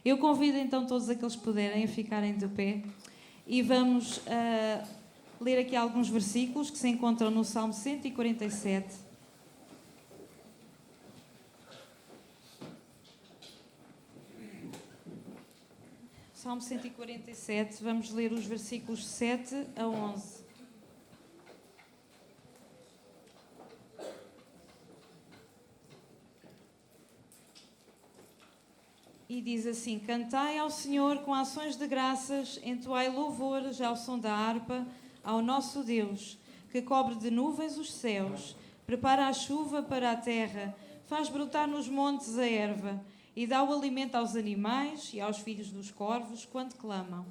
Eu convido então todos aqueles que puderem a ficarem de pé e vamos ler aqui alguns versículos que se encontram no Salmo 147. Salmo 147, vamos ler os versículos 7 a 11. E diz assim: cantai ao Senhor com ações de graças, entoai louvores ao som da harpa, ao nosso Deus, que cobre de nuvens os céus, prepara a chuva para a terra, faz brotar nos montes a erva, e dá o alimento aos animais e aos filhos dos corvos quando clamam.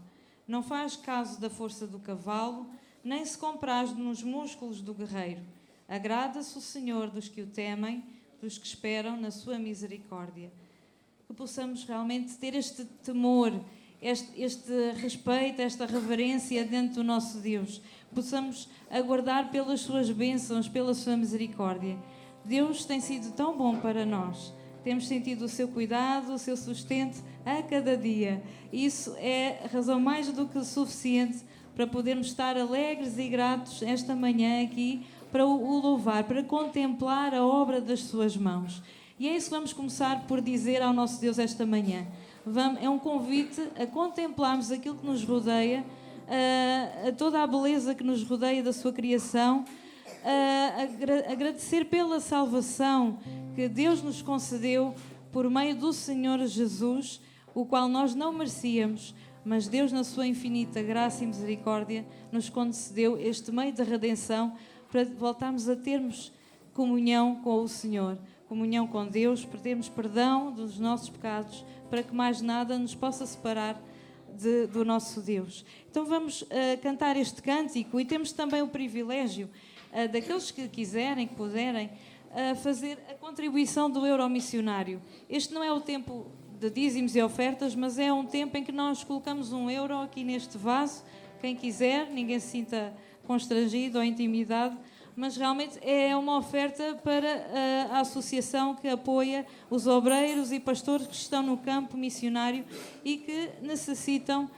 Não faz caso da força do cavalo, nem se compraz nos músculos do guerreiro. Agrada-se o Senhor dos que o temem, dos que esperam na sua misericórdia. Que possamos realmente ter este temor, este respeito, esta reverência diante do nosso Deus. Possamos aguardar pelas suas bênçãos, pela sua misericórdia. Deus tem sido tão bom para nós. Temos sentido o seu cuidado, o seu sustento a cada dia. Isso é razão mais do que suficiente para podermos estar alegres e gratos esta manhã aqui, para o louvar, para contemplar a obra das suas mãos. E é isso que vamos começar por dizer ao nosso Deus esta manhã. É um convite a contemplarmos aquilo que nos rodeia, a toda a beleza que nos rodeia da sua criação, agradecer pela salvação que Deus nos concedeu por meio do Senhor Jesus, o qual nós não merecíamos, mas Deus, na sua infinita graça e misericórdia, nos concedeu este meio de redenção para voltarmos a termos comunhão com o Senhor, comunhão com Deus, para termos perdão dos nossos pecados, para que mais nada nos possa separar do nosso Deus. Então vamos cantar este cântico, e temos também o privilégio daqueles que quiserem, que puderem, fazer a contribuição do euro missionário. Este não é o tempo de dízimos e ofertas, mas é um tempo em que nós colocamos €1 aqui neste vaso. Quem quiser, ninguém se sinta constrangido ou intimidado, mas realmente é uma oferta para a associação que apoia os obreiros e pastores que estão no campo missionário e que necessitam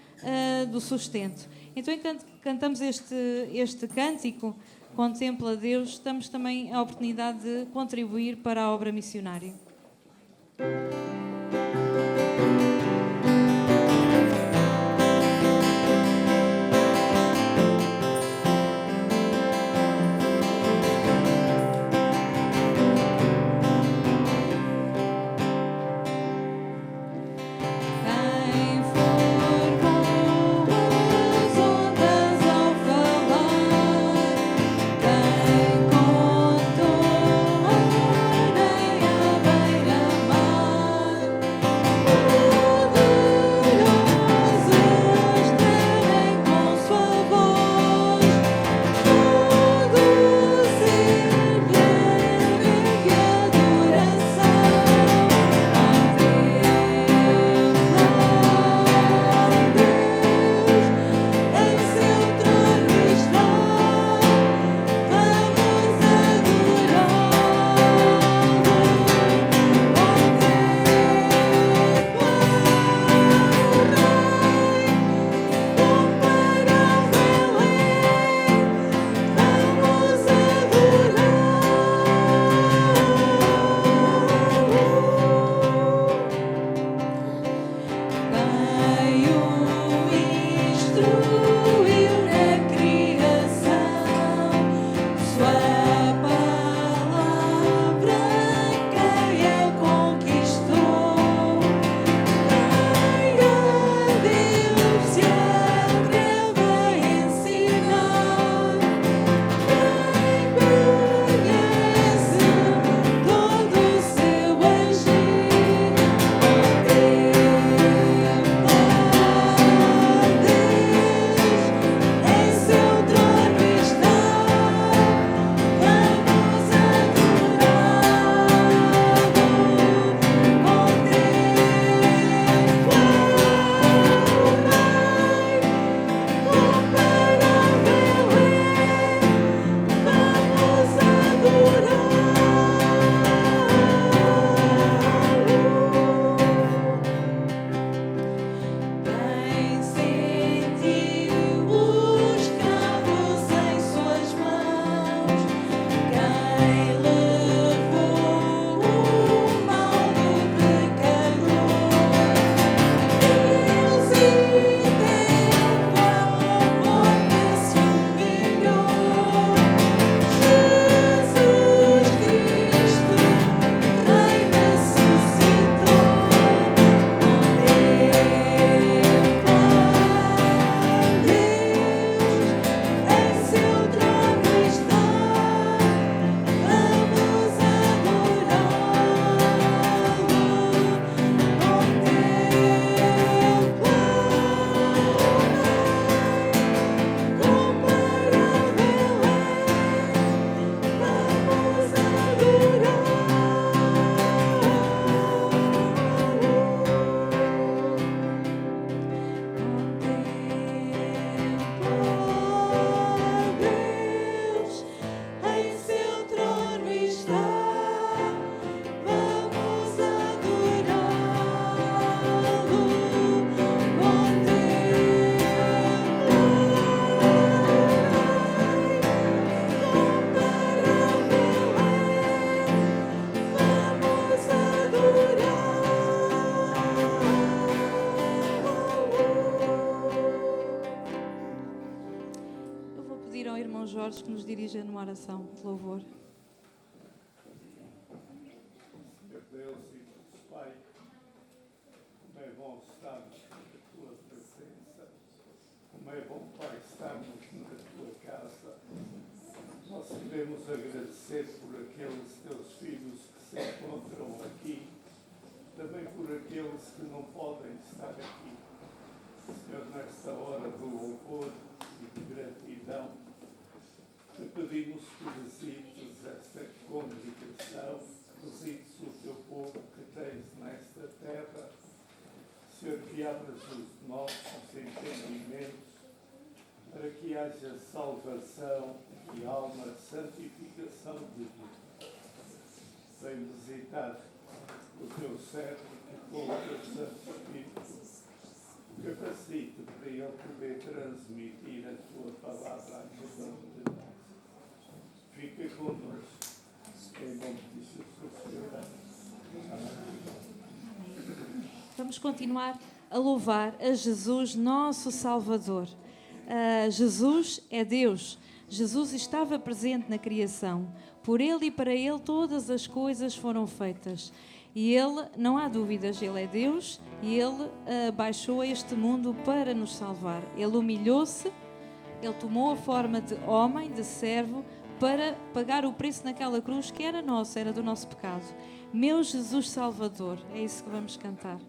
do sustento. Então, enquanto cantamos este cântico, Contempla Deus, temos também a oportunidade de contribuir para a obra missionária. Mar Jorge que nos dirija numa oração de louvor. Meu Deus e nosso Pai, como é bom estarmos na Tua presença, como é bom, Pai, estarmos na Tua casa. Nós queremos agradecer por aqueles Teus filhos que se encontram aqui, também por aqueles que não podem estar aqui. Senhor, nesta hora do louvor e de gratidão, te pedimos que visites esta congregação, visites o teu povo que tens nesta terra. Senhor, que abras os nossos entendimentos para que haja salvação de alma, santificação de vida. Vem visitar o teu servo que com o teu Santo Espírito capacite para ele poder transmitir a tua palavra a cada um de nós. Fica connosco, em nome de Jesus, Senhor. Amém. Vamos continuar a louvar a Jesus, nosso Salvador. Jesus é Deus. Jesus estava presente na criação. Por Ele e para Ele todas as coisas foram feitas. E Ele, não há dúvidas, Ele é Deus e Ele baixou a este mundo para nos salvar. Ele humilhou-se, Ele tomou a forma de homem, de servo, para pagar o preço naquela cruz que era nosso, era do nosso pecado. Meu Jesus Salvador, é isso que vamos cantar.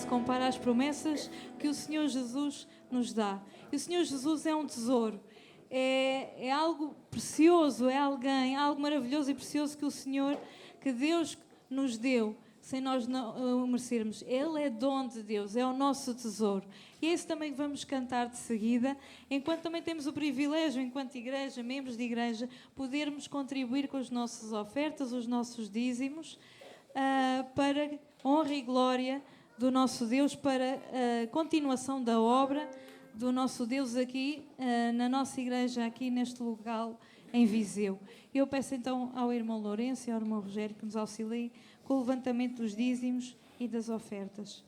se compara às promessas que o Senhor Jesus nos dá. E o Senhor Jesus é um tesouro. É algo precioso, é algo maravilhoso e precioso que Deus nos deu, sem nós não o merecermos. Ele é dom de Deus, é o nosso tesouro. E é isso também que vamos cantar de seguida, enquanto também temos o privilégio, enquanto igreja, membros de igreja, podermos contribuir com as nossas ofertas, os nossos dízimos, para honra e glória do nosso Deus, para a continuação da obra do nosso Deus aqui, na nossa igreja, aqui neste local em Viseu. Eu peço então ao irmão Lourenço e ao irmão Rogério que nos auxiliem com o levantamento dos dízimos e das ofertas.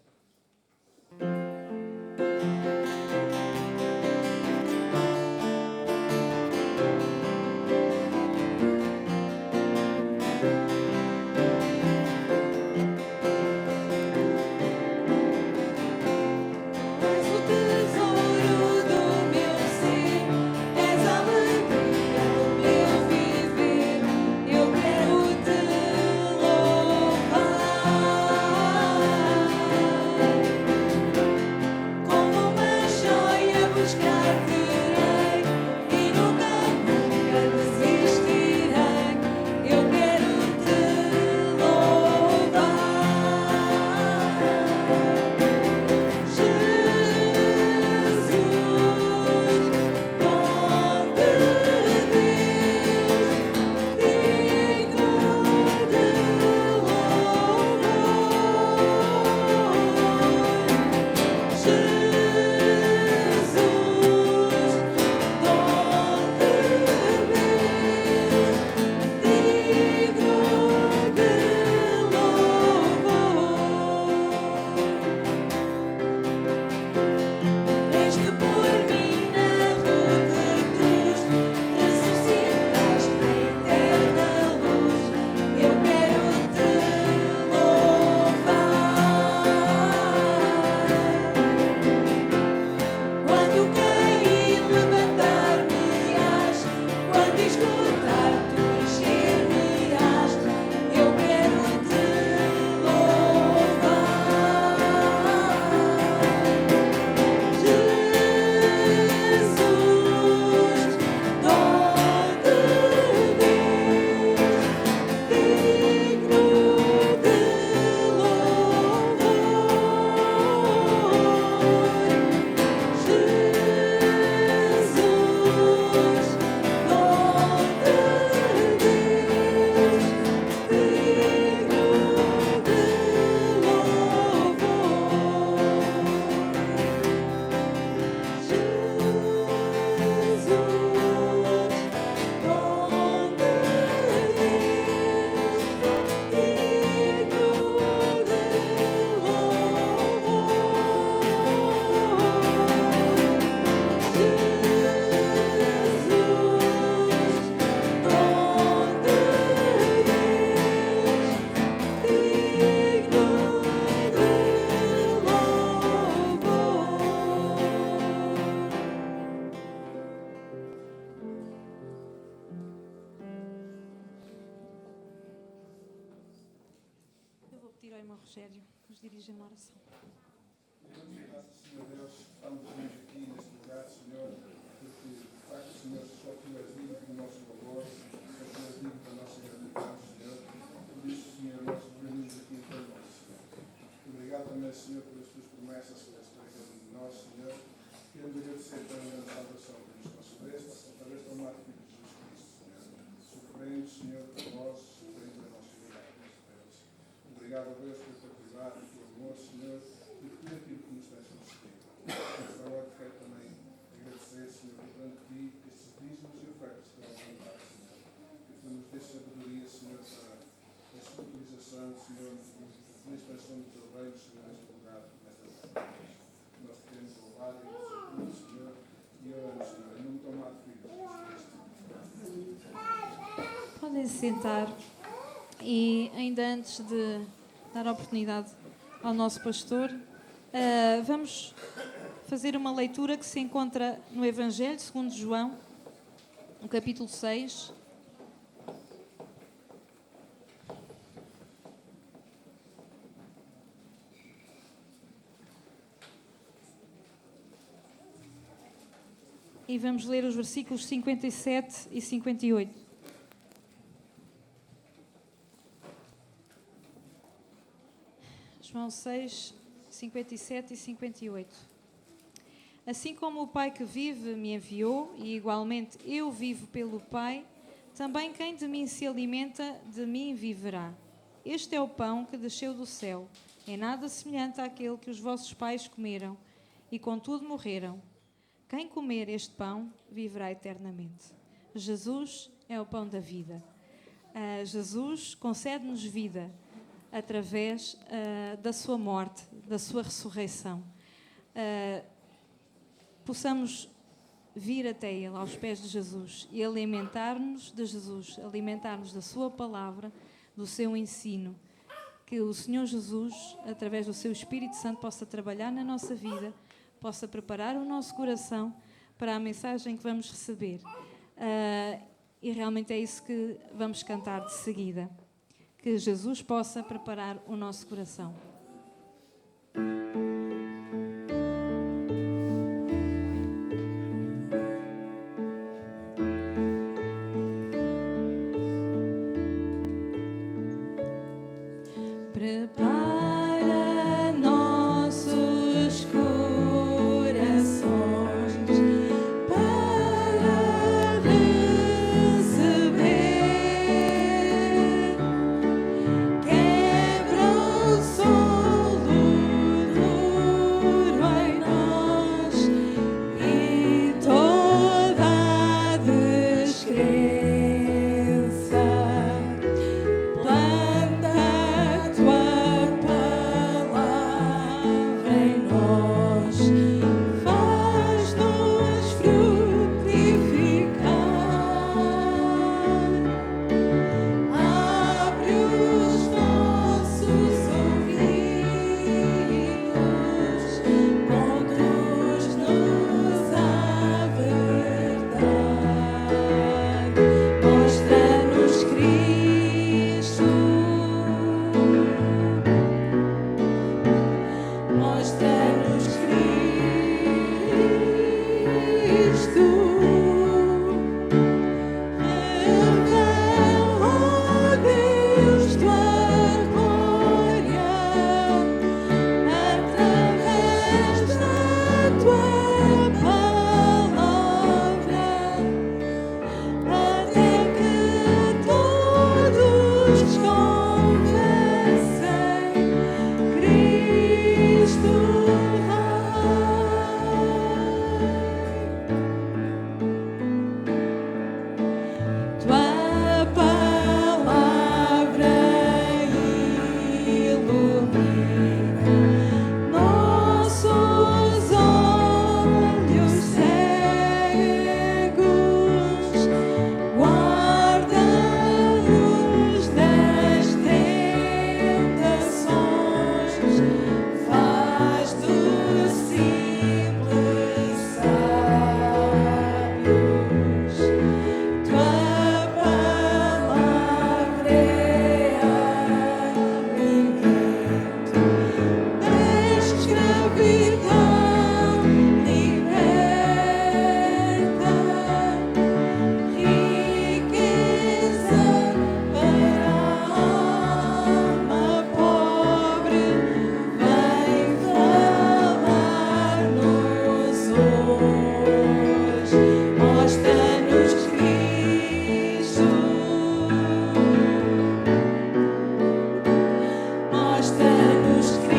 Rogério nos dirige uma oração. Senhor Deus, estamos aqui neste lugar, Senhor, porque de facto, Senhor, só tu és digno do nosso valor, só tu és digno da nossa gratidão, Senhor. Por isso, Senhor, nós venimos aqui em teu nome, Senhor. Obrigado também, Senhor, pelas tuas promessas que és feita de nós, Senhor. Queremos agradecer também a salvação que nos concedeste, através do amado Filho de Jesus Cristo, Senhor. Sofrendo, Senhor, por nós, sofrendo a nossa vida, Deus. Obrigado, Deus, pela tua cuidado, pelo amor, Senhor, e por tudo aquilo que nos tens concedido. Nesta hora quero também agradecer, Senhor, perante ti, estes dízimos e ofertas que vamos mandar, Senhor. Que tu nos dês sabedoria, Senhor, para a sua utilização, Senhor, na expansão do teu reino, Senhor, neste lugar, nesta terra. Nós queremos louvar e agradecer por isso, Senhor, e oramos, Senhor, em nome do amado Filho de Jesus Cristo. Podem se sentar. E ainda antes de dar a oportunidade ao nosso pastor, vamos fazer uma leitura que se encontra no Evangelho segundo João, no capítulo 6. e vamos ler os versículos 57 e 58. João 6, 57 e 58. Assim como o Pai que vive me enviou, e igualmente eu vivo pelo Pai, também quem de mim se alimenta, de mim viverá. Este é o pão que desceu do céu. É nada semelhante àquele que os vossos pais comeram, e contudo morreram. Quem comer este pão, viverá eternamente. Jesus é o pão da vida. Jesus concede-nos vida através da sua morte, da sua ressurreição. Possamos vir até Ele, aos pés de Jesus, e alimentar-nos de Jesus, alimentar-nos da sua palavra, do seu ensino. Que o Senhor Jesus, através do seu Espírito Santo, possa trabalhar na nossa vida, possa preparar o nosso coração para a mensagem que vamos receber. E realmente é isso que vamos cantar de seguida. Que Jesus possa preparar o nosso coração. Prepara nossos corações para receber. Quebra o solo duro em nós e toda a descrença. Planta a tua palavra em nós, faz-nos frutificar. Abre os nossos ouvidos, conduz-nos à verdade, mostra-nos Cristo, mostra-nos Cristo. Revela, ó Deus, tua glória através da tua palavra, até que todos confessem Cristo Tua palavra ilumina nossos olhos cegos, guarda-nos das tentações, faz-nos simples sábios. Tua palavra é alimento, desta escravidão liberta, riqueza para a alma pobre, vem falar-nos hoje, mostra-nos Cristo, mostra-nos Cristo.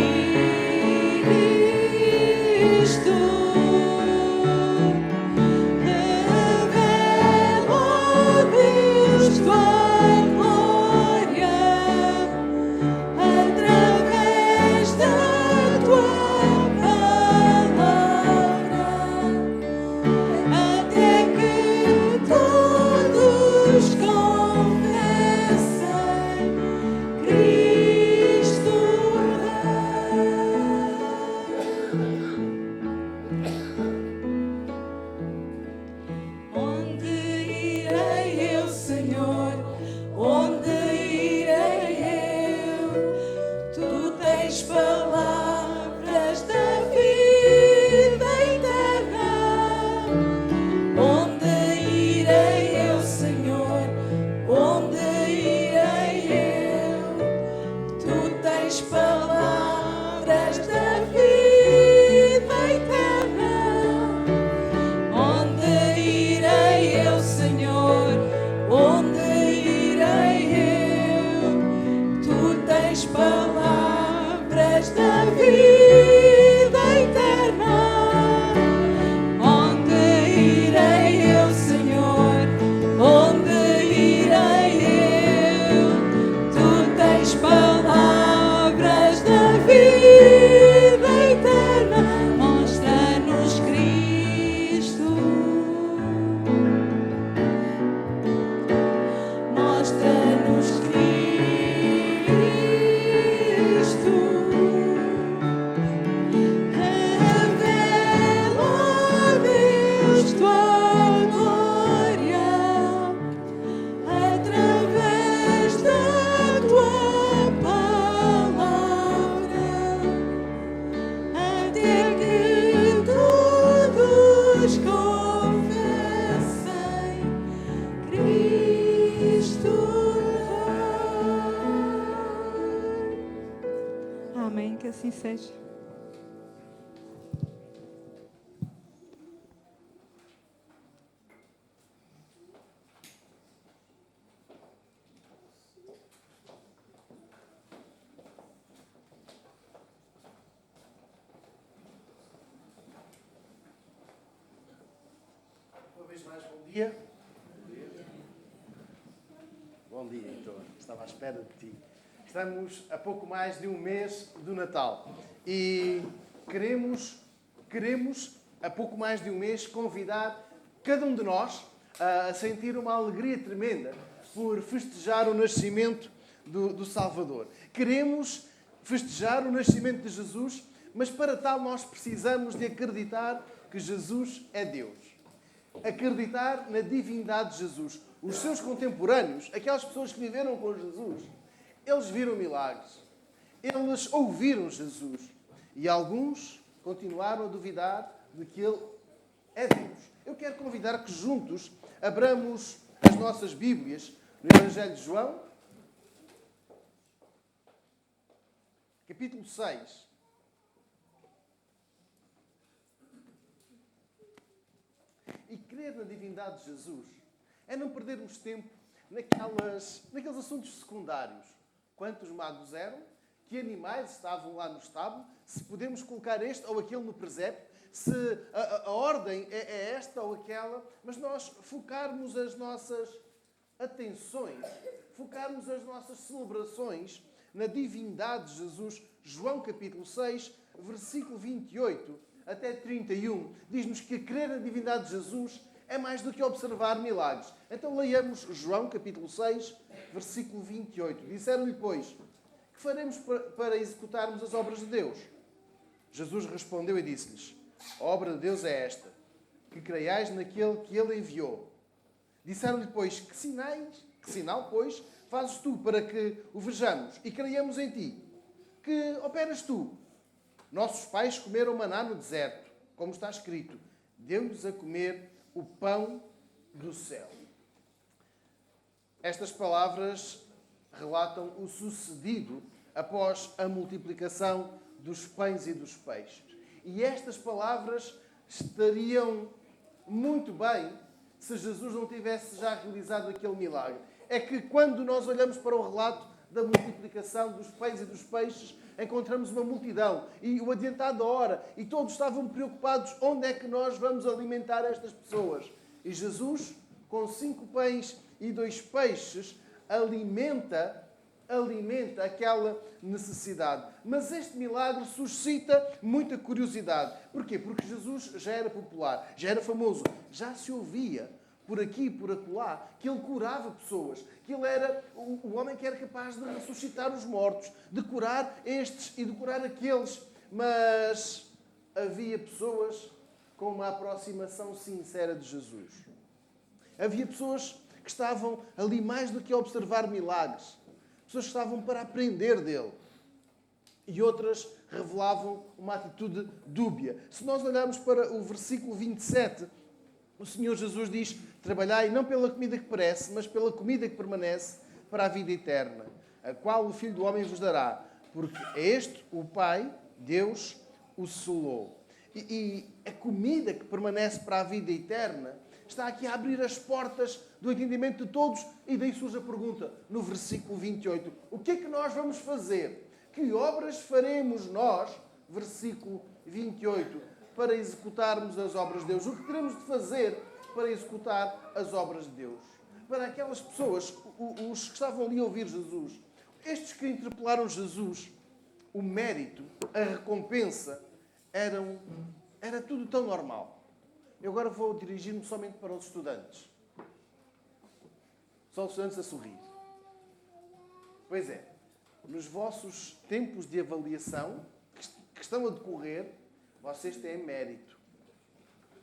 Revela, ó Deus, tua glória através da tua palavra, até que todos confessem Cristo Onde irei eu, Senhor? Onde irei eu? Tu tens palavras da vida eterna. seja. Uma vez mais, bom dia. Bom dia, Heitor. Estava à espera de ti. Estamos a pouco mais de um mês do Natal e queremos, a pouco mais de um mês, convidar cada um de nós a sentir uma alegria tremenda por festejar o nascimento do Salvador. Queremos festejar o nascimento de Jesus, mas para tal nós precisamos de acreditar que Jesus é Deus. Acreditar na divindade de Jesus. Os seus contemporâneos, aquelas pessoas que viveram com Jesus, eles viram milagres. Eles ouviram Jesus. E alguns continuaram a duvidar de que Ele é Deus. Eu quero convidar que juntos abramos as nossas Bíblias no Evangelho de João, capítulo 6. E crer na divindade de Jesus é não perdermos tempo naqueles assuntos secundários. Quantos magos eram? Que animais estavam lá no estábulo? Se podemos colocar este ou aquele no presépio? Se a ordem é esta ou aquela? Mas nós focarmos as nossas atenções, focarmos as nossas celebrações na divindade de Jesus. João capítulo 6, versículo 28 até 31, diz-nos que crer na divindade de Jesus é mais do que observar milagres. Então leiamos João capítulo 6, versículo 28. Disseram-lhe, pois, que faremos para executarmos as obras de Deus? Jesus respondeu e disse-lhes, a obra de Deus é esta, que creiais naquele que Ele enviou. Disseram-lhe, pois, que sinal, pois, fazes tu para que o vejamos e creiamos em ti? Que operas tu? Nossos pais comeram maná no deserto, como está escrito, deu-lhes a comer o pão do céu. Estas palavras relatam o sucedido após a multiplicação dos pães e dos peixes. E estas palavras estariam muito bem se Jesus não tivesse já realizado aquele milagre. É que quando nós olhamos para o relato da multiplicação dos pães e dos peixes, encontramos uma multidão e o adiantado da hora, e todos estavam preocupados onde é que nós vamos alimentar estas pessoas. E Jesus, com 5 pães e 2 peixes, alimenta aquela necessidade. Mas este milagre suscita muita curiosidade. Porquê? Porque Jesus já era popular, já era famoso, já se ouvia por aqui e por acolá, que ele curava pessoas, que ele era o homem que era capaz de ressuscitar os mortos, de curar estes e de curar aqueles. Mas havia pessoas com uma aproximação sincera de Jesus. Havia pessoas que estavam ali mais do que a observar milagres. Pessoas que estavam para aprender dele. E outras revelavam uma atitude dúbia. Se nós olharmos para o versículo 27, o Senhor Jesus diz, trabalhai não pela comida que perece, mas pela comida que permanece para a vida eterna, a qual o Filho do Homem vos dará, porque é este o Pai, Deus, o selou. E a comida que permanece para a vida eterna está aqui a abrir as portas do entendimento de todos. E daí surge a pergunta, no versículo 28, o que é que nós vamos fazer? Que obras faremos nós, versículo 28, para executarmos as obras de Deus? O que teremos de fazer para executar as obras de Deus? Para aquelas pessoas, os que estavam ali a ouvir Jesus, estes que interpelaram Jesus, o mérito, a recompensa, era tudo tão normal. Eu agora vou dirigir-me somente para os estudantes. Só os estudantes a sorrir. Pois é, nos vossos tempos de avaliação, que estão a decorrer, vocês têm mérito.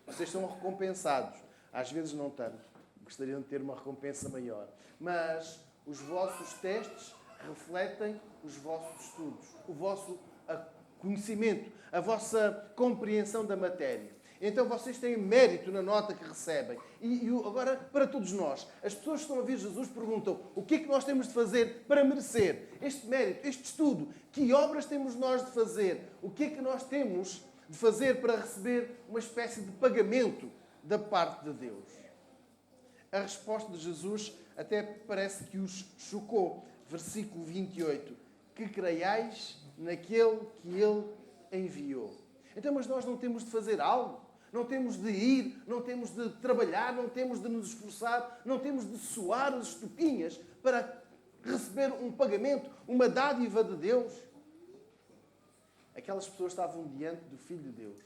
Vocês são recompensados. Às vezes não tanto. Gostariam de ter uma recompensa maior. Mas os vossos testes refletem os vossos estudos, o vosso conhecimento, a vossa compreensão da matéria. Então vocês têm mérito na nota que recebem. Agora, para todos nós, as pessoas que estão a ouvir Jesus perguntam o que é que nós temos de fazer para merecer este mérito, este estudo? Que obras temos nós de fazer? O que é que nós temos de fazer para receber uma espécie de pagamento da parte de Deus? A resposta de Jesus até parece que os chocou. Versículo 28. Que creiais naquele que Ele enviou. Então, mas nós não temos de fazer algo? Não temos de ir, não temos de trabalhar, não temos de nos esforçar, não temos de suar as estupinhas para receber um pagamento, uma dádiva de Deus? Aquelas pessoas estavam diante do Filho de Deus.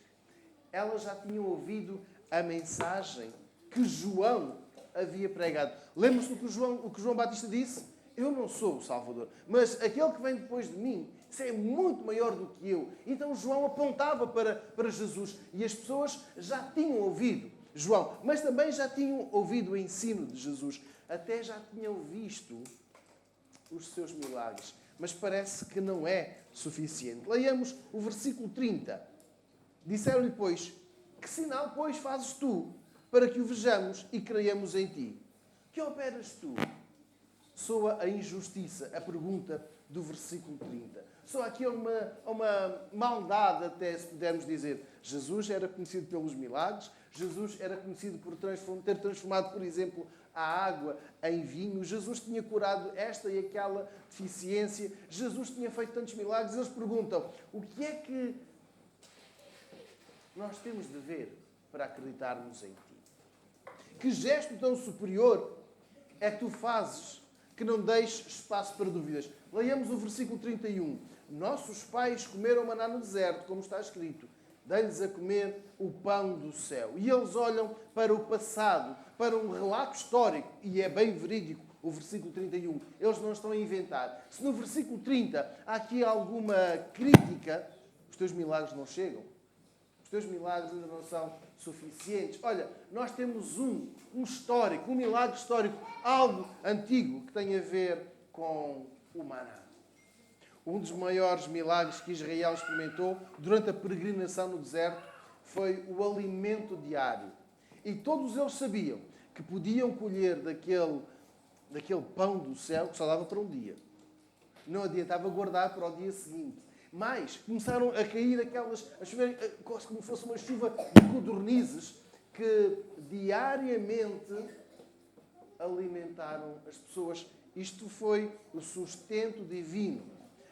Elas já tinham ouvido a mensagem que João havia pregado. Lembram-se do que João Batista disse? Eu não sou o Salvador, mas aquele que vem depois de mim, isso é muito maior do que eu. Então João apontava para Jesus e as pessoas já tinham ouvido João, mas também já tinham ouvido o ensino de Jesus. Até já tinham visto os seus milagres. Mas parece que não é suficiente. Leiamos o versículo 30. Disseram-lhe, pois, que sinal, pois, fazes tu para que o vejamos e creiamos em ti? Que operas tu? Soa a injustiça, a pergunta do versículo 30. Soa aqui uma maldade, até se pudermos dizer. Jesus era conhecido pelos milagres. Jesus era conhecido por ter transformado, por exemplo, a água em vinho. Jesus tinha curado esta e aquela deficiência. Jesus tinha feito tantos milagres. Eles perguntam, o que é que nós temos de ver para acreditarmos em ti? Que gesto tão superior é que tu fazes que não deixes espaço para dúvidas? Leiamos o versículo 31. Nossos pais comeram maná no deserto, como está escrito. Dei-lhes a comer o pão do céu. E eles olham para o passado, para um relato histórico, e é bem verídico o versículo 31. Eles não estão a inventar. Se no versículo 30 há aqui alguma crítica, os teus milagres não chegam. Os teus milagres ainda não são suficientes. Olha, nós temos um histórico, um milagre histórico, algo antigo que tem a ver com o maná. Um dos maiores milagres que Israel experimentou durante a peregrinação no deserto foi o alimento diário. E todos eles sabiam que podiam colher daquele pão do céu que só dava para um dia. Não adiantava guardar para o dia seguinte. Mas começaram a cair a chover, como se fosse uma chuva de codornizes que diariamente alimentaram as pessoas. Isto foi o sustento divino.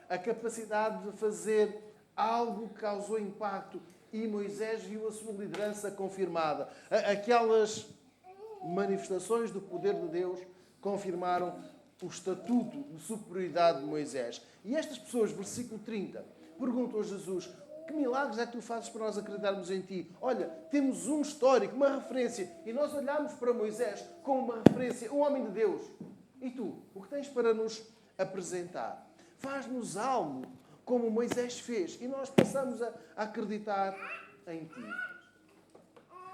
A capacidade de fazer algo que causou impacto. E Moisés viu a sua liderança confirmada. Aquelas manifestações do poder de Deus confirmaram o estatuto de superioridade de Moisés. E estas pessoas, versículo 30, perguntam a Jesus, que milagres é que tu fazes para nós acreditarmos em ti? Olha, temos um histórico, uma referência, e nós olhamos para Moisés como uma referência, um homem de Deus. E tu, o que tens para nos apresentar? Faz-nos algo como Moisés fez, e nós passamos a acreditar em ti.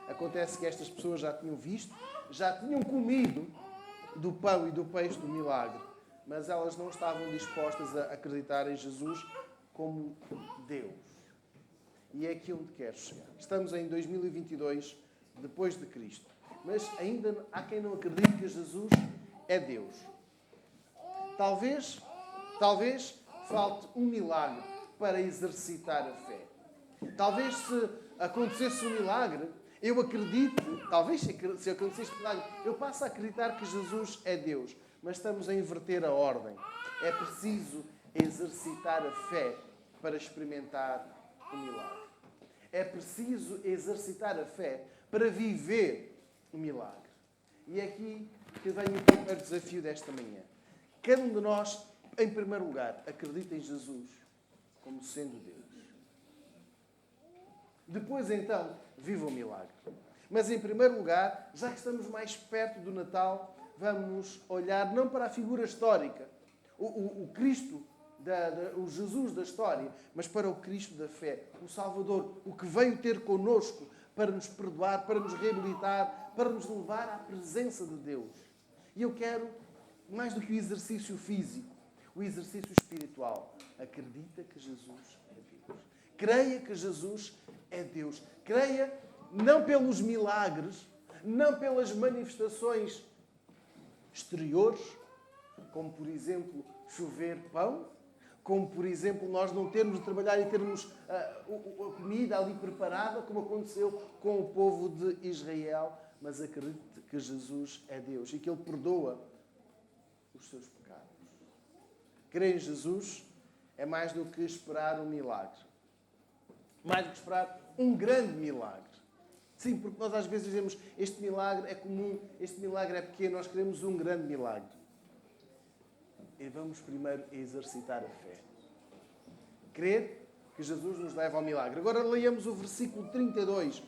Acontece que estas pessoas já tinham visto, já tinham comido do pão e do peixe do milagre, mas elas não estavam dispostas a acreditar em Jesus como Deus. E é aqui onde quero chegar. Estamos em 2022, depois de Cristo, mas ainda há quem não acredite que Jesus é Deus. Talvez falte um milagre para exercitar a fé. Talvez se acontecesse um milagre, eu acredito, talvez se acontecesse um milagre, eu passo a acreditar que Jesus é Deus. Mas estamos a inverter a ordem. É preciso exercitar a fé para experimentar o milagre. É preciso exercitar a fé para viver o milagre. E é aqui que vem o primeiro desafio desta manhã. Cada um de nós, em primeiro lugar, acredita em Jesus como sendo Deus. Depois, então, viva o milagre. Mas, em primeiro lugar, já que estamos mais perto do Natal, vamos olhar não para a figura histórica, o Cristo, o Jesus da história, mas para o Cristo da fé, o Salvador, o que veio ter connosco para nos perdoar, para nos reabilitar, para nos levar à presença de Deus. E eu quero, mais do que o exercício físico, o exercício espiritual. Acredita que Jesus é Deus. Creia que Jesus é Deus. Creia não pelos milagres, não pelas manifestações exteriores, como por exemplo chover pão, como por exemplo nós não termos de trabalhar e termos a comida ali preparada, como aconteceu com o povo de Israel, mas acredite que Jesus é Deus e que Ele perdoa os seus pecados. Crer em Jesus é mais do que esperar um milagre. Mais do que esperar um grande milagre. Sim, porque nós às vezes dizemos este milagre é comum, este milagre é pequeno, nós queremos um grande milagre. E vamos primeiro exercitar a fé. Crer que Jesus nos leva ao milagre. Agora leiamos o versículo 32.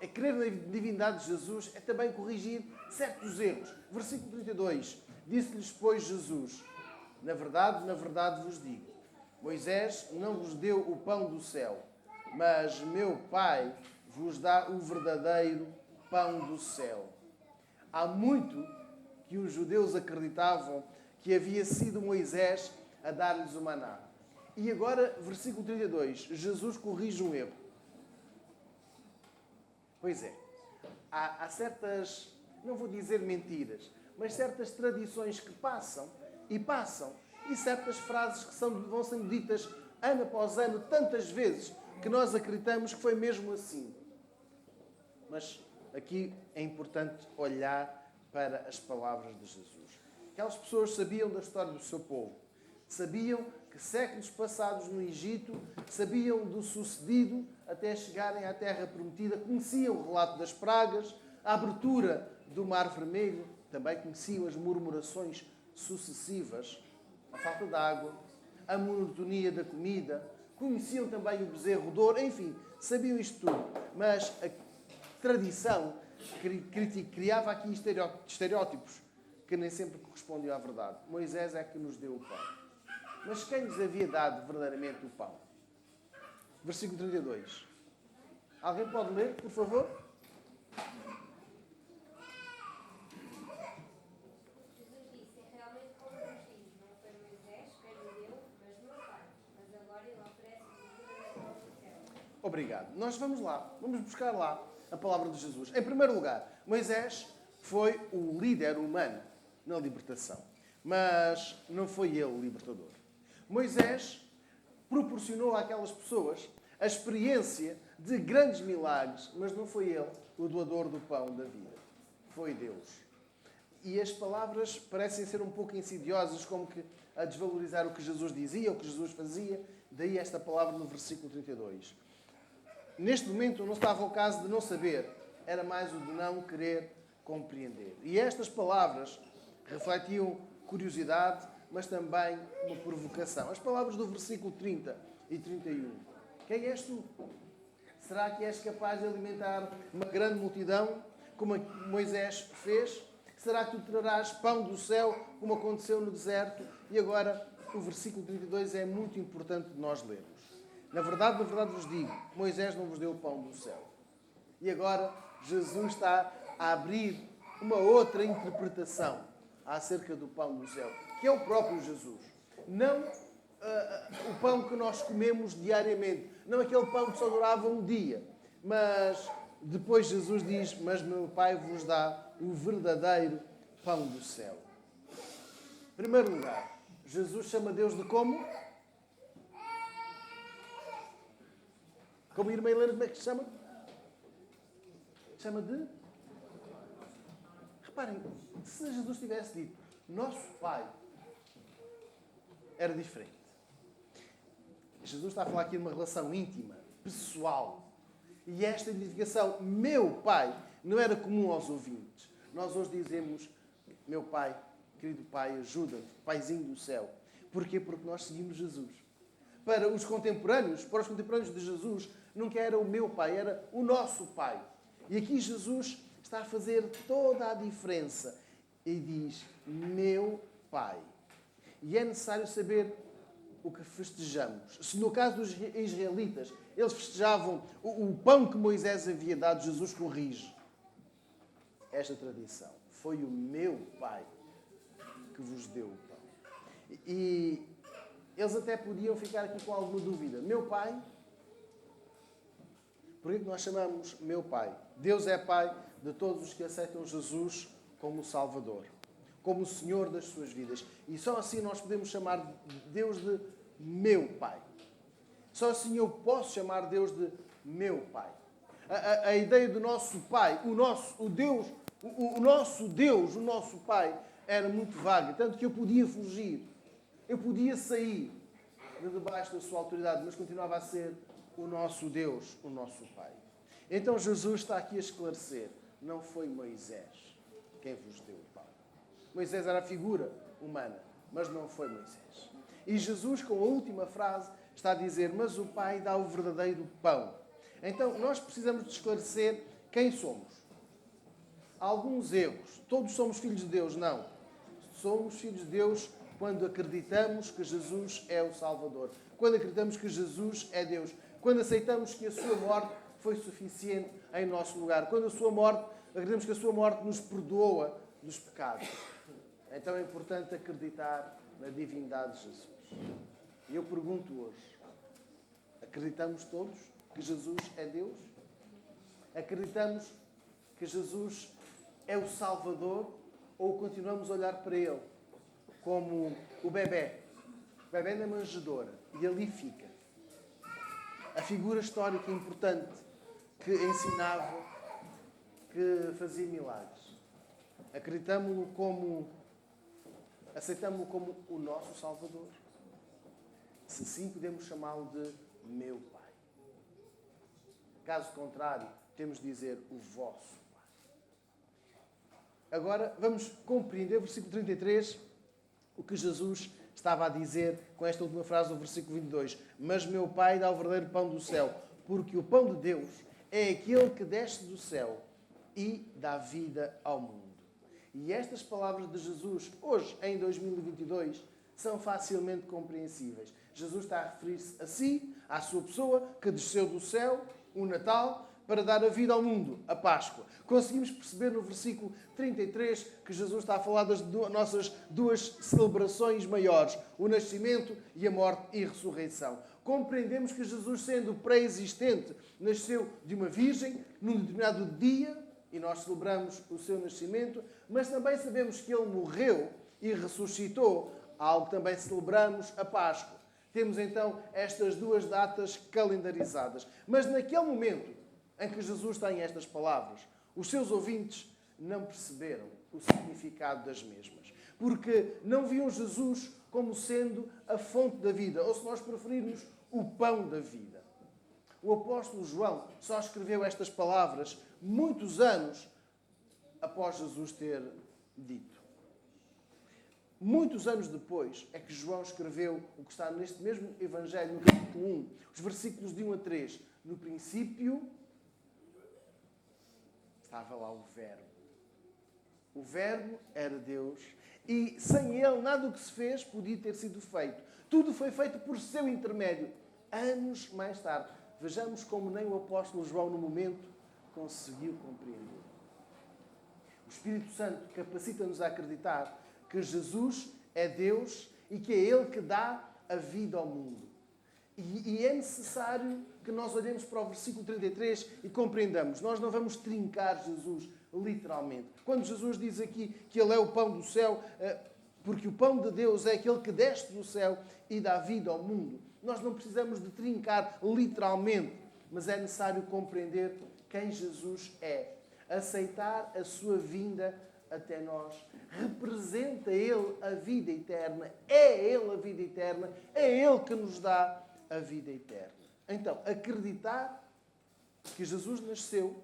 A crer na divindade de Jesus é também corrigir certos erros. Versículo 32. Disse-lhes, pois, Jesus: na verdade vos digo, Moisés não vos deu o pão do céu, mas meu Pai vos dá o verdadeiro pão do céu. Há muito que os judeus acreditavam que havia sido Moisés a dar-lhes o maná. E agora, versículo 32, Jesus corrige um erro. Pois é, há certas, não vou dizer mentiras, mas certas tradições que passam, e certas frases que vão sendo ditas ano após ano, tantas vezes, que nós acreditamos que foi mesmo assim. Mas aqui é importante olhar para as palavras de Jesus. Aquelas pessoas sabiam da história do seu povo. Sabiam que séculos passados no Egito, sabiam do sucedido até chegarem à Terra Prometida, conheciam o relato das pragas, a abertura do Mar Vermelho, também conheciam as murmurações sucessivas, a falta de água, a monotonia da comida, conheciam também o bezerro de ouro, enfim, sabiam isto tudo. Mas a tradição criava aqui estereótipos que nem sempre correspondiam à verdade. Moisés é que nos deu o pão. Mas quem lhes havia dado verdadeiramente o pão? Versículo 32. Alguém pode ler, por favor? Jesus disse, é realmente como vos digo, não foi Moisés quem me deu, mas meu Pai. Mas agora ele oferece-vos o pão do céu. Obrigado. Nós vamos lá, vamos buscar lá a palavra de Jesus. Em primeiro lugar, Moisés foi o líder humano na libertação. Mas não foi ele o libertador. Moisés proporcionou àquelas pessoas a experiência de grandes milagres, mas não foi ele o doador do pão da vida. Foi Deus. E as palavras parecem ser um pouco insidiosas, como que a desvalorizar o que Jesus dizia, o que Jesus fazia. Daí esta palavra no versículo 32. Neste momento não estava o caso de não saber, era mais o de não querer compreender. E estas palavras refletiam curiosidade, mas também uma provocação. As palavras do versículo 30 e 31. Quem és tu? Será que és capaz de alimentar uma grande multidão, como Moisés fez? Será que tu trarás pão do céu, como aconteceu no deserto? E agora, o versículo 32 é muito importante de nós lermos. Na verdade vos digo, Moisés não vos deu o pão do céu. E agora, Jesus está a abrir uma outra interpretação acerca do pão do céu, que é o próprio Jesus. Não o pão que nós comemos diariamente, não aquele pão que só durava um dia, mas depois Jesus diz, mas meu Pai vos dá o verdadeiro pão do céu. Em primeiro lugar, Jesus chama Deus de como? Como a irmã Helena, como é que se chama? Chama de? Reparem, se Jesus tivesse dito nosso Pai, era diferente. Jesus está a falar aqui de uma relação íntima, pessoal. E esta identificação, meu Pai, não era comum aos ouvintes. Nós hoje dizemos, meu Pai, querido Pai, ajuda-me, Paizinho do céu. Porquê? Porque nós seguimos Jesus. Para os contemporâneos de Jesus, nunca era o meu Pai, era o nosso Pai. E aqui Jesus está a fazer toda a diferença. E diz, meu Pai. E é necessário saber o que festejamos. Se no caso dos israelitas, eles festejavam o pão que Moisés havia dado, Jesus corrige esta tradição. Foi o meu Pai que vos deu o pão. E eles até podiam ficar aqui com alguma dúvida. Meu Pai? Por que nós chamamos meu Pai? Deus é Pai de todos os que aceitam Jesus como o Salvador, como o Senhor das suas vidas. E só assim nós podemos chamar Deus de meu Pai. Só assim eu posso chamar Deus de meu Pai. A ideia do nosso Pai, o nosso Deus, o nosso Pai, era muito vaga. Tanto que eu podia fugir, eu podia sair de debaixo da sua autoridade, mas continuava a ser o nosso Deus, o nosso Pai. Então Jesus está aqui a esclarecer. Não foi Moisés quem vos deu o pão. Moisés era a figura humana, mas não foi Moisés. E Jesus, com a última frase, está a dizer, mas o Pai dá o verdadeiro pão. Então, nós precisamos de esclarecer quem somos. Há alguns erros. Todos somos filhos de Deus? Não. Somos filhos de Deus quando acreditamos que Jesus é o Salvador. Quando acreditamos que Jesus é Deus. Quando aceitamos que a sua morte foi suficiente em nosso lugar. Quando acreditamos que a sua morte nos perdoa dos pecados. Então é importante acreditar na divindade de Jesus. E eu pergunto hoje, acreditamos todos que Jesus é Deus? Acreditamos que Jesus é o Salvador? Ou continuamos a olhar para Ele como o bebê na manjedoura, e ali fica? A figura histórica importante que ensinava, que fazia milagres. Acreditamos-lo aceitamos-lo como o nosso Salvador? Se sim, podemos chamá-lo de meu Pai. Caso contrário, temos de dizer o vosso Pai. Agora vamos compreender o versículo 33, o que Jesus estava a dizer com esta última frase do versículo 22. Mas meu Pai dá o verdadeiro pão do céu, porque o pão de Deus é aquele que desce do céu e dá vida ao mundo. E estas palavras de Jesus, hoje, em 2022, são facilmente compreensíveis. Jesus está a referir-se a si, à sua pessoa, que desceu do céu, o Natal, para dar a vida ao mundo, a Páscoa. Conseguimos perceber no versículo 33 que Jesus está a falar das nossas duas celebrações maiores, o nascimento e a morte e ressurreição. Compreendemos que Jesus, sendo pré-existente, nasceu de uma virgem num determinado dia, e nós celebramos o seu nascimento, mas também sabemos que ele morreu e ressuscitou, algo que também celebramos, a Páscoa. Temos então estas duas datas calendarizadas. Mas naquele momento em que Jesus tem estas palavras, os seus ouvintes não perceberam o significado das mesmas. Porque não viam Jesus como sendo a fonte da vida, ou, se nós preferirmos, o pão da vida. O apóstolo João só escreveu estas palavras muitos anos após Jesus ter dito. Muitos anos depois é que João escreveu o que está neste mesmo Evangelho, no capítulo 1, os versículos de 1 a 3. No princípio estava lá o Verbo. O Verbo era Deus e sem Ele nada do que se fez podia ter sido feito. Tudo foi feito por seu intermédio. Anos mais tarde. Vejamos como nem o apóstolo João, no momento, conseguiu compreender. O Espírito Santo capacita-nos a acreditar que Jesus é Deus e que é Ele que dá a vida ao mundo. E é necessário que nós olhemos para o versículo 33 e compreendamos. Nós não vamos trincar Jesus literalmente. Quando Jesus diz aqui que Ele é o pão do céu, porque o pão de Deus é aquele que desce do céu e dá vida ao mundo, nós não precisamos de trincar literalmente, mas é necessário compreender quem Jesus é. Aceitar a sua vinda até nós. Representa Ele a vida eterna. É Ele a vida eterna. É Ele que nos dá a vida eterna. Então, acreditar que Jesus nasceu,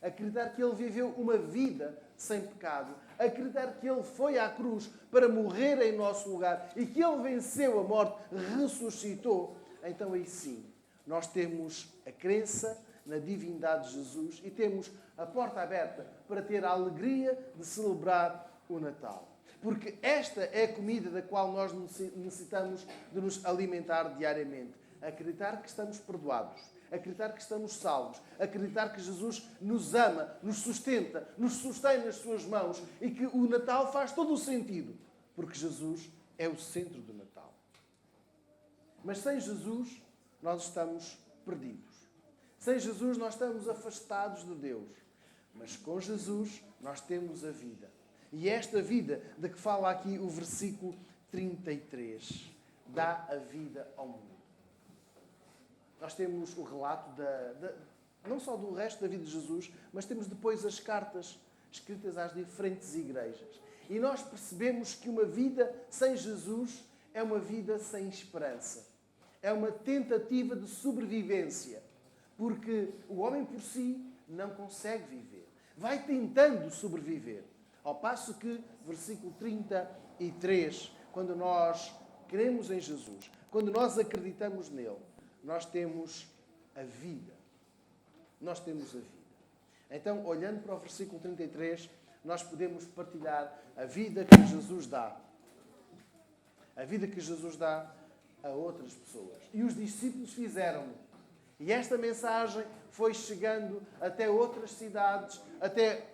acreditar que Ele viveu uma vida sem pecado, acreditar que Ele foi à cruz para morrer em nosso lugar e que Ele venceu a morte, ressuscitou, então aí sim, nós temos a crença na divindade de Jesus e temos a porta aberta para ter a alegria de celebrar o Natal. Porque esta é a comida da qual nós necessitamos de nos alimentar diariamente. Acreditar que estamos perdoados, acreditar que estamos salvos, acreditar que Jesus nos ama, nos sustenta, nos sustém nas suas mãos e que o Natal faz todo o sentido, porque Jesus é o centro do Natal. Mas sem Jesus, nós estamos perdidos. Sem Jesus nós estamos afastados de Deus. Mas com Jesus nós temos a vida. E esta vida de que fala aqui o versículo 33 dá a vida ao mundo. Nós temos o relato não só do resto da vida de Jesus, mas temos depois as cartas escritas às diferentes igrejas. E nós percebemos que uma vida sem Jesus é uma vida sem esperança. É uma tentativa de sobrevivência. Porque o homem por si não consegue viver. Vai tentando sobreviver. Ao passo que, versículo 33, quando nós cremos em Jesus, quando nós acreditamos nele, nós temos a vida. Nós temos a vida. Então, olhando para o versículo 33, nós podemos partilhar a vida que Jesus dá. A vida que Jesus dá a outras pessoas. E os discípulos fizeram-no. E esta mensagem foi chegando até outras cidades, até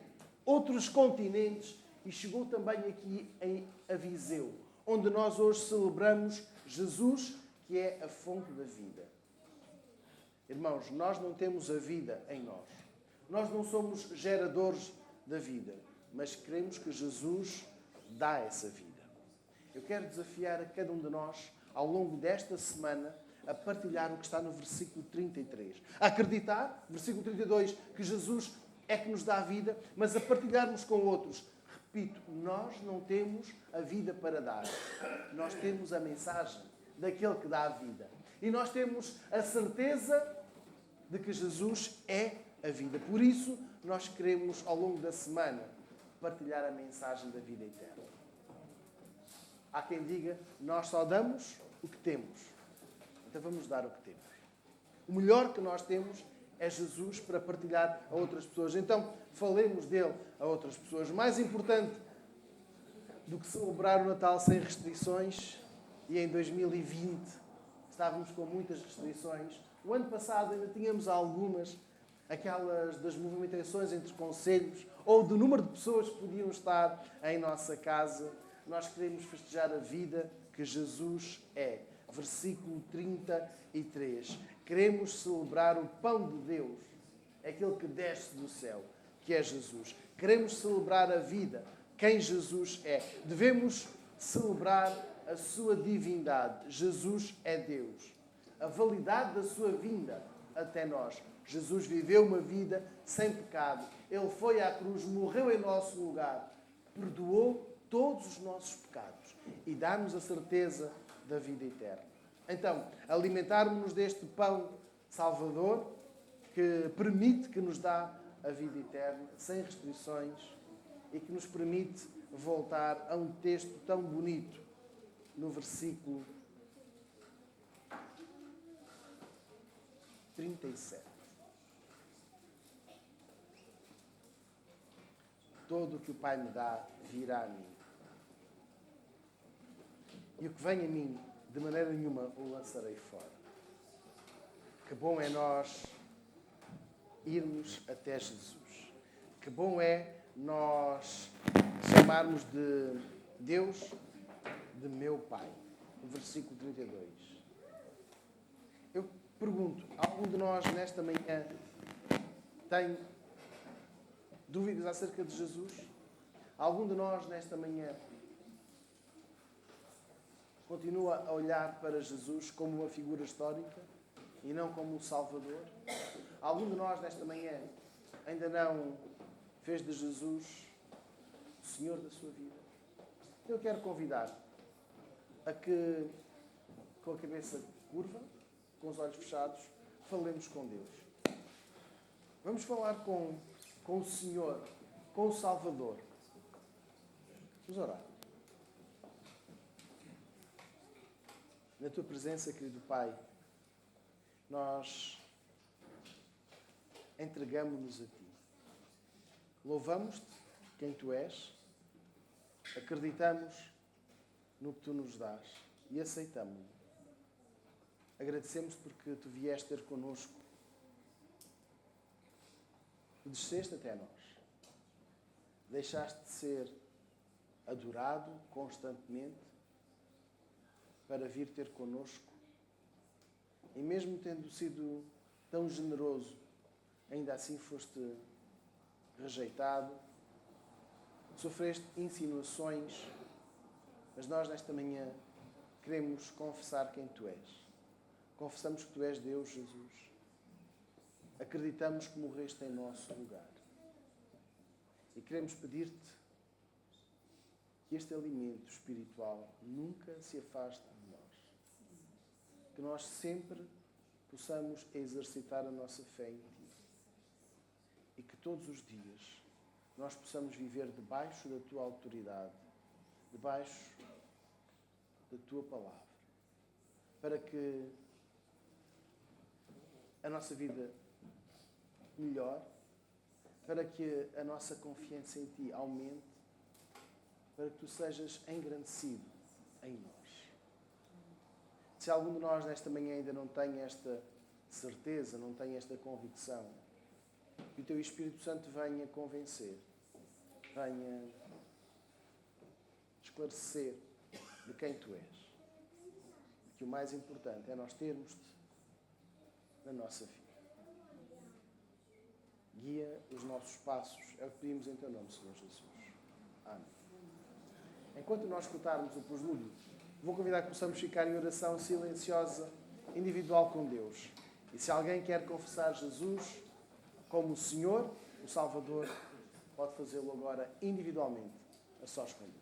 outros continentes e chegou também aqui em Viseu, onde nós hoje celebramos Jesus, que é a fonte da vida. Irmãos, nós não temos a vida em nós. Nós não somos geradores da vida, mas queremos que Jesus dá essa vida. Eu quero desafiar a cada um de nós, ao longo desta semana, a partilhar o que está no versículo 33. A acreditar, versículo 32, que Jesus é que nos dá a vida, mas a partilharmos com outros. Repito, nós não temos a vida para dar. Nós temos a mensagem daquele que dá a vida. E nós temos a certeza de que Jesus é a vida. Por isso, nós queremos, ao longo da semana, partilhar a mensagem da vida eterna. Há quem diga, nós só damos o que temos. Então vamos dar o que temos. O melhor que nós temos é Jesus para partilhar a outras pessoas. Então falemos dele a outras pessoas. Mais importante do que celebrar o Natal sem restrições, e em 2020 estávamos com muitas restrições. O ano passado ainda tínhamos algumas, aquelas das movimentações entre concelhos ou do número de pessoas que podiam estar em nossa casa. Nós queremos festejar a vida que Jesus é. Versículo 33. Queremos celebrar o pão de Deus, aquele que desce do céu, que é Jesus. Queremos celebrar a vida, quem Jesus é. Devemos celebrar a sua divindade. Jesus é Deus. A validade da sua vinda até nós. Jesus viveu uma vida sem pecado. Ele foi à cruz, morreu em nosso lugar, perdoou todos os nossos pecados e dá-nos a certeza da vida eterna. Então, alimentarmos-nos deste pão salvador que permite, que nos dá a vida eterna, sem restrições e que nos permite voltar a um texto tão bonito no versículo 37. Todo o que o Pai me dá virá a mim. E o que vem a mim, de maneira nenhuma o lançarei fora. Que bom é nós irmos até Jesus. Que bom é nós chamarmos de Deus de meu Pai. No versículo 32. Eu pergunto, algum de nós nesta manhã tem dúvidas acerca de Jesus? Algum de nós nesta manhã continua a olhar para Jesus como uma figura histórica e não como um Salvador? Algum de nós nesta manhã ainda não fez de Jesus o Senhor da sua vida? Eu quero convidar a que, com a cabeça curva, com os olhos fechados, falemos com Deus. Vamos falar com o Senhor, com o Salvador. Vamos orar. Na tua presença, querido Pai, nós entregamos-nos a Ti. Louvamos-te, quem Tu és, acreditamos no que Tu nos dás e aceitamos-lo. Agradecemos porque Tu vieste ter connosco e desceste até nós. Deixaste de ser adorado constantemente para vir ter connosco. E mesmo tendo sido tão generoso, ainda assim foste rejeitado, sofreste insinuações, mas nós nesta manhã queremos confessar quem Tu és. Confessamos que Tu és Deus, Jesus. Acreditamos que morreste em nosso lugar. E queremos pedir-te que este alimento espiritual nunca se afaste de nós. Que nós sempre possamos exercitar a nossa fé em Ti. E que todos os dias nós possamos viver debaixo da Tua autoridade, debaixo da Tua palavra, para que a nossa vida melhore, para que a nossa confiança em Ti aumente, para que Tu sejas engrandecido em nós. Se algum de nós nesta manhã ainda não tem esta certeza, não tem esta convicção, que o Teu Espírito Santo venha convencer, venha esclarecer de quem Tu és. Que o mais importante é nós termos-Te na nossa vida. Guia os nossos passos, é o que pedimos em Teu nome, Senhor Jesus. Amém. Enquanto nós escutarmos o preslúdio, vou convidar que possamos ficar em oração silenciosa, individual com Deus. E se alguém quer confessar Jesus como o Senhor, o Salvador, pode fazê-lo agora individualmente, a sós com Deus.